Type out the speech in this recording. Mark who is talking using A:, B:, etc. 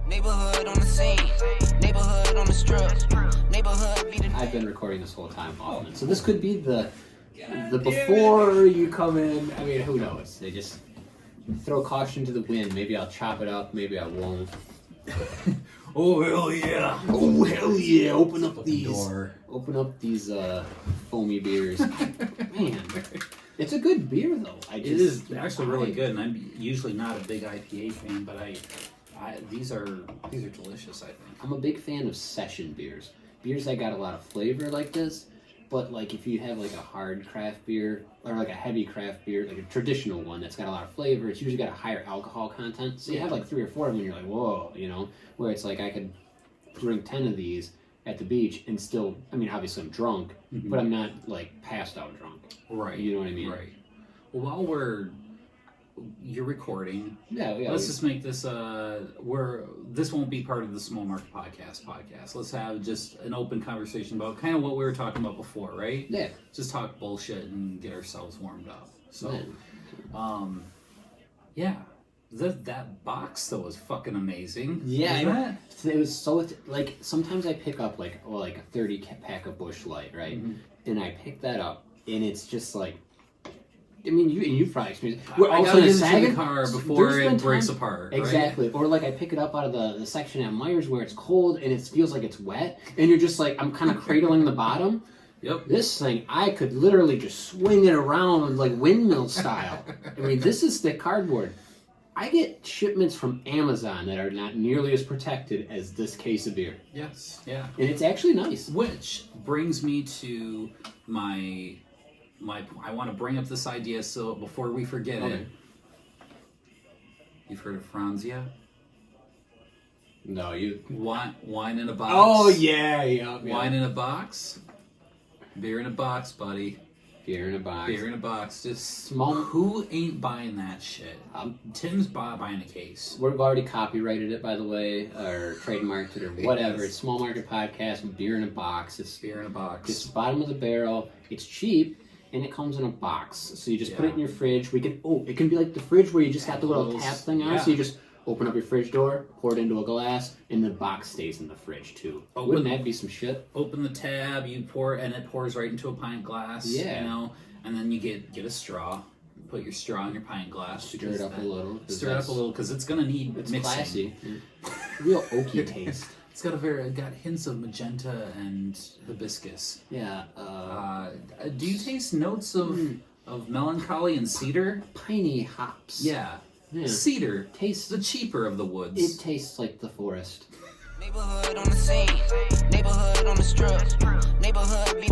A: Neighborhood on the scene, neighborhood on the strip, neighborhood be the...
B: I've been recording this whole time, Hoffman. So this could be the before you come in. I mean, who knows? They just throw caution to the wind. Maybe I'll chop it up. Maybe I won't.
C: Oh hell yeah!
B: Oh hell yeah! Open up
C: Fucking
B: these.
C: door.
B: Open up these foamy beers. Man, it's a good beer though.
C: It is actually really good, and I'm usually not a big IPA fan, but these are delicious. I think.
B: I'm a big fan of session beers. Beers that got a lot of flavor like this, but like if you have like a hard craft beer or like a heavy craft beer, like a traditional one that's got a lot of flavor, it's usually got a higher alcohol content. So you have like 3 or 4 of them, and you're like, whoa, you know. Where it's like I could drink 10 of these at the beach and still, I mean, obviously I'm drunk, but I'm not like passed out drunk.
C: Right.
B: You know what I mean?
C: Right. Well, while you're recording.
B: Yeah.
C: Let's just make this this won't be part of the Small Market Podcast. Let's have just an open conversation about kind of what we were talking about before, right?
B: Yeah.
C: Just talk bullshit and get ourselves warmed up. So,
B: yeah.
C: That box though was fucking amazing.
B: Yeah, it was so like sometimes I pick up like a 30 pack of Busch Light, right? And I pick that up and it's just like, I mean, you've probably experienced it.
C: I gotta get into the car before it breaks apart.
B: Exactly.
C: Right?
B: Or like I pick it up out of the section at Myers where it's cold and it feels like it's wet, and you're just like, I'm kind of cradling the bottom.
C: Yep.
B: This thing, I could literally just swing it around like windmill style. I mean, this is thick cardboard. I get shipments from Amazon that are not nearly as protected as this case of beer.
C: Yes. Yeah.
B: And it's actually nice.
C: Which brings me to my I want to bring up this idea so before we forget it. You've heard of Franzia?
B: No, you...
C: Wine in a box.
B: Oh, yeah.
C: Wine in a box. Beer in a box, buddy.
B: Beer in a box.
C: Beer in a box. Just
B: small.
C: Who ain't buying that shit? Tim's buying a case.
B: We've already copyrighted it, by the way, or trademarked it, or whatever. It's Small Market Podcast. Beer in a box. It's
C: beer in a box.
B: It's the bottom of the barrel. It's cheap, and it comes in a box. So you just put it in your fridge. It can be like the fridge where you just got the little tap thing on. So you just open up your fridge door, pour it into a glass, and the box stays in the fridge too. Wouldn't that be some shit?
C: Open the tab, you pour, and it pours right into a pint glass.
B: Yeah.
C: You know, and then you get a straw, put your straw in your pint glass.
B: Stir it up a little.
C: Stir it up a little because it's gonna need mixing. It's
B: classy. Real oaky taste.
C: It's got got hints of magenta and hibiscus.
B: Yeah.
C: Do you taste notes of melancholy and cedar?
B: Piney hops.
C: Yeah. Cedar tastes the cheaper of the woods.
B: It tastes like the forest.
A: Neighborhood on the scene, neighborhood on the strip, neighborhood be